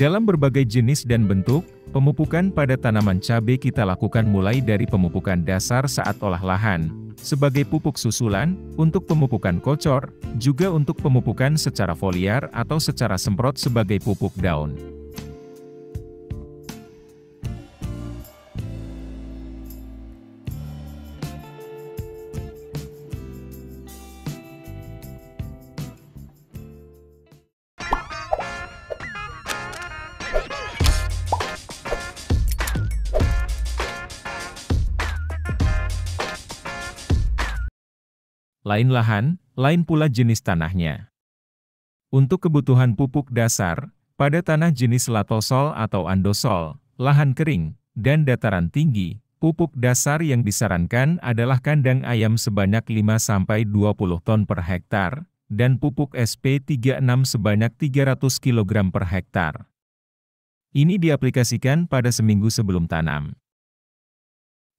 Dalam berbagai jenis dan bentuk, pemupukan pada tanaman cabai kita lakukan mulai dari pemupukan dasar saat olah lahan, sebagai pupuk susulan, untuk pemupukan kocor, juga untuk pemupukan secara foliar atau secara semprot sebagai pupuk daun. Lain lahan, lain pula jenis tanahnya. Untuk kebutuhan pupuk dasar, pada tanah jenis latosol atau andosol, lahan kering, dan dataran tinggi, pupuk dasar yang disarankan adalah kandang ayam sebanyak 5-20 ton per hektar, dan pupuk SP36 sebanyak 300 kg per hektar. Ini diaplikasikan pada seminggu sebelum tanam.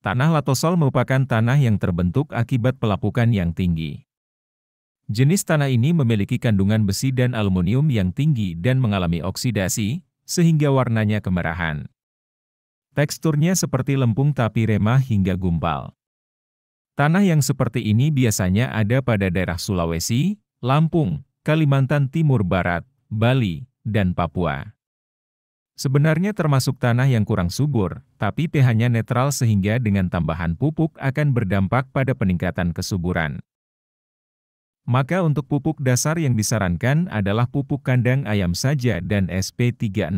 Tanah latosol merupakan tanah yang terbentuk akibat pelapukan yang tinggi. Jenis tanah ini memiliki kandungan besi dan aluminium yang tinggi dan mengalami oksidasi, sehingga warnanya kemerahan. Teksturnya seperti lempung tapi remah hingga gumpal. Tanah yang seperti ini biasanya ada pada daerah Sulawesi, Lampung, Kalimantan Timur Barat, Bali, dan Papua. Sebenarnya termasuk tanah yang kurang subur, tapi pH-nya netral sehingga dengan tambahan pupuk akan berdampak pada peningkatan kesuburan. Maka untuk pupuk dasar yang disarankan adalah pupuk kandang ayam saja dan SP36.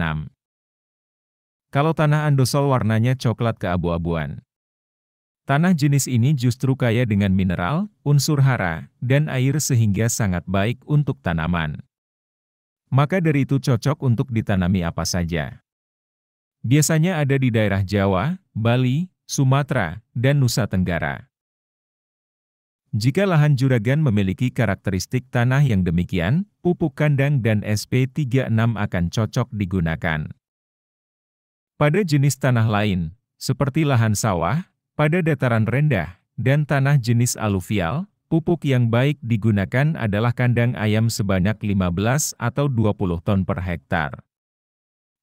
Kalau tanah andosol warnanya coklat keabu-abuan. Tanah jenis ini justru kaya dengan mineral, unsur hara, dan air sehingga sangat baik untuk tanaman. Maka dari itu cocok untuk ditanami apa saja. Biasanya ada di daerah Jawa, Bali, Sumatera, dan Nusa Tenggara. Jika lahan juragan memiliki karakteristik tanah yang demikian, pupuk kandang dan SP36 akan cocok digunakan. Pada jenis tanah lain, seperti lahan sawah, pada dataran rendah, dan tanah jenis aluvial, pupuk yang baik digunakan adalah kandang ayam sebanyak 15 atau 20 ton per hektar.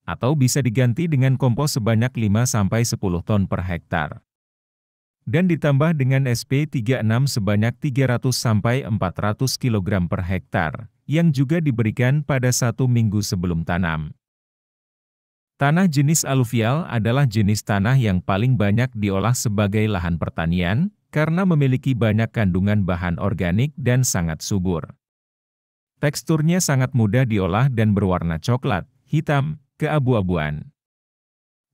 Atau bisa diganti dengan kompos sebanyak 5-10 ton per hektar. Dan ditambah dengan SP36 sebanyak 300-400 kg per hektar, yang juga diberikan pada 1 minggu sebelum tanam. Tanah jenis aluvial adalah jenis tanah yang paling banyak diolah sebagai lahan pertanian, karena memiliki banyak kandungan bahan organik dan sangat subur. Teksturnya sangat mudah diolah dan berwarna coklat, hitam, keabu-abuan.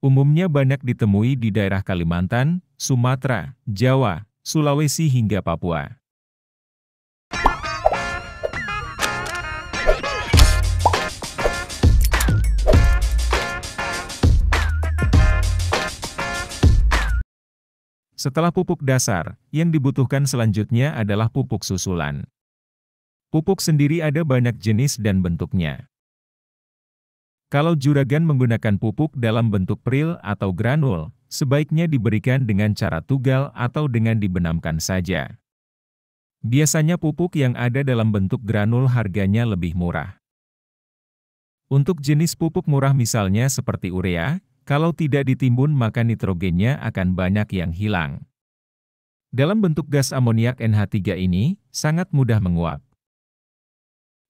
Umumnya banyak ditemui di daerah Kalimantan, Sumatera, Jawa, Sulawesi hingga Papua. Setelah pupuk dasar, yang dibutuhkan selanjutnya adalah pupuk susulan. Pupuk sendiri ada banyak jenis dan bentuknya. Kalau juragan menggunakan pupuk dalam bentuk pril atau granul, sebaiknya diberikan dengan cara tugal atau dengan dibenamkan saja. Biasanya pupuk yang ada dalam bentuk granul harganya lebih murah. Untuk jenis pupuk murah misalnya seperti urea, kalau tidak ditimbun maka nitrogennya akan banyak yang hilang. Dalam bentuk gas amoniak NH3 ini, sangat mudah menguap.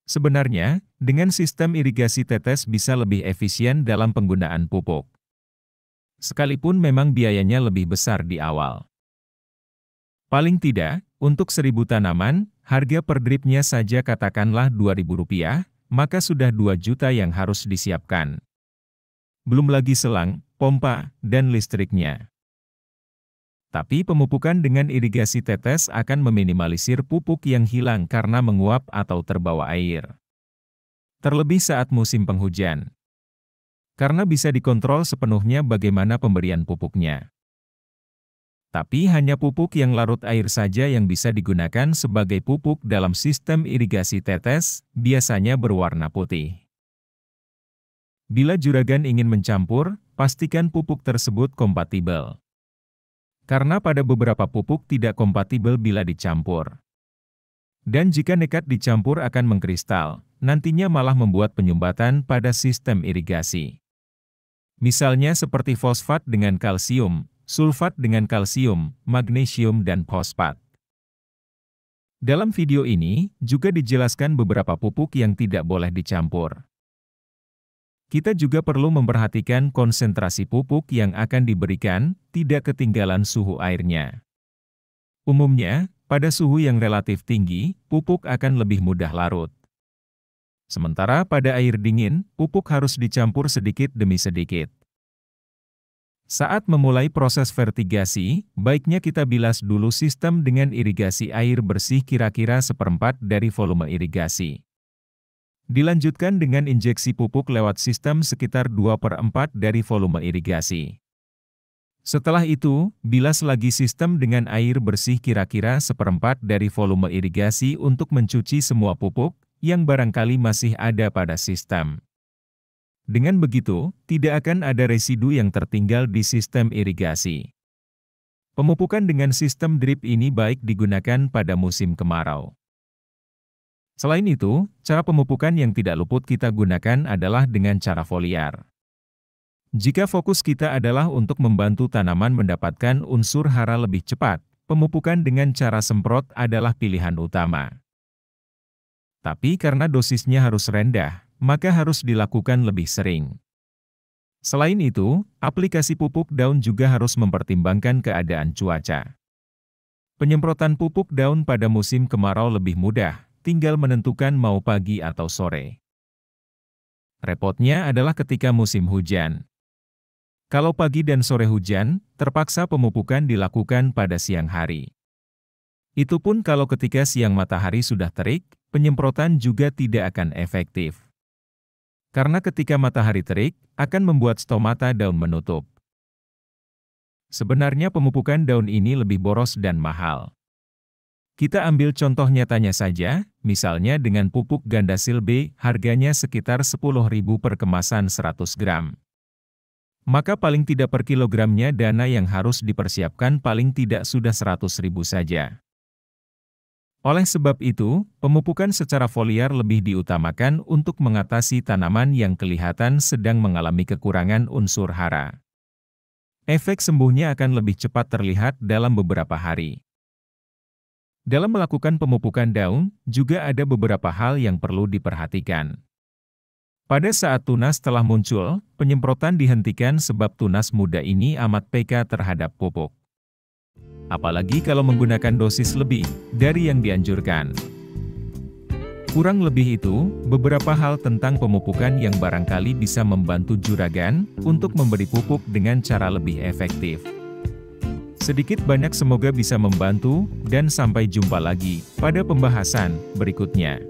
Sebenarnya, dengan sistem irigasi tetes bisa lebih efisien dalam penggunaan pupuk. Sekalipun memang biayanya lebih besar di awal. Paling tidak, untuk 1.000 tanaman, harga per dripnya saja katakanlah Rp2.000, maka sudah 2 juta yang harus disiapkan. Belum lagi selang, pompa, dan listriknya. Tapi pemupukan dengan irigasi tetes akan meminimalisir pupuk yang hilang karena menguap atau terbawa air. Terlebih saat musim penghujan. Karena bisa dikontrol sepenuhnya bagaimana pemberian pupuknya. Tapi hanya pupuk yang larut air saja yang bisa digunakan sebagai pupuk dalam sistem irigasi tetes, biasanya berwarna putih. Bila juragan ingin mencampur, pastikan pupuk tersebut kompatibel. Karena pada beberapa pupuk tidak kompatibel bila dicampur. Dan jika nekat dicampur akan mengkristal, nantinya malah membuat penyumbatan pada sistem irigasi. Misalnya seperti fosfat dengan kalsium, sulfat dengan kalsium, magnesium dan fosfat. Dalam video ini, juga dijelaskan beberapa pupuk yang tidak boleh dicampur. Kita juga perlu memperhatikan konsentrasi pupuk yang akan diberikan, tidak ketinggalan suhu airnya. Umumnya, pada suhu yang relatif tinggi, pupuk akan lebih mudah larut. Sementara pada air dingin, pupuk harus dicampur sedikit demi sedikit. Saat memulai proses fertigasi, baiknya kita bilas dulu sistem dengan irigasi air bersih kira-kira seperempat dari volume irigasi. Dilanjutkan dengan injeksi pupuk lewat sistem sekitar 2/4 dari volume irigasi. Setelah itu, bilas lagi sistem dengan air bersih kira-kira seperempat dari volume irigasi untuk mencuci semua pupuk yang barangkali masih ada pada sistem. Dengan begitu, tidak akan ada residu yang tertinggal di sistem irigasi. Pemupukan dengan sistem drip ini baik digunakan pada musim kemarau. Selain itu, cara pemupukan yang tidak luput kita gunakan adalah dengan cara foliar. Jika fokus kita adalah untuk membantu tanaman mendapatkan unsur hara lebih cepat, pemupukan dengan cara semprot adalah pilihan utama. Tapi karena dosisnya harus rendah, maka harus dilakukan lebih sering. Selain itu, aplikasi pupuk daun juga harus mempertimbangkan keadaan cuaca. Penyemprotan pupuk daun pada musim kemarau lebih mudah, tinggal menentukan mau pagi atau sore. Repotnya adalah ketika musim hujan. Kalau pagi dan sore hujan, terpaksa pemupukan dilakukan pada siang hari. Itu pun kalau ketika siang matahari sudah terik, penyemprotan juga tidak akan efektif. Karena ketika matahari terik, akan membuat stomata daun menutup. Sebenarnya pemupukan daun ini lebih boros dan mahal. Kita ambil contoh nyatanya saja, misalnya dengan pupuk Gandasil B, harganya sekitar 10.000 per kemasan 100 gram. Maka paling tidak per kilogramnya dana yang harus dipersiapkan paling tidak sudah 100.000 saja. Oleh sebab itu, pemupukan secara foliar lebih diutamakan untuk mengatasi tanaman yang kelihatan sedang mengalami kekurangan unsur hara. Efek sembuhnya akan lebih cepat terlihat dalam beberapa hari. Dalam melakukan pemupukan daun, juga ada beberapa hal yang perlu diperhatikan. Pada saat tunas telah muncul, penyemprotan dihentikan sebab tunas muda ini amat peka terhadap pupuk. Apalagi kalau menggunakan dosis lebih dari yang dianjurkan. Kurang lebih itu, beberapa hal tentang pemupukan yang barangkali bisa membantu juragan untuk memberi pupuk dengan cara lebih efektif. Sedikit banyak semoga bisa membantu, dan sampai jumpa lagi pada pembahasan berikutnya.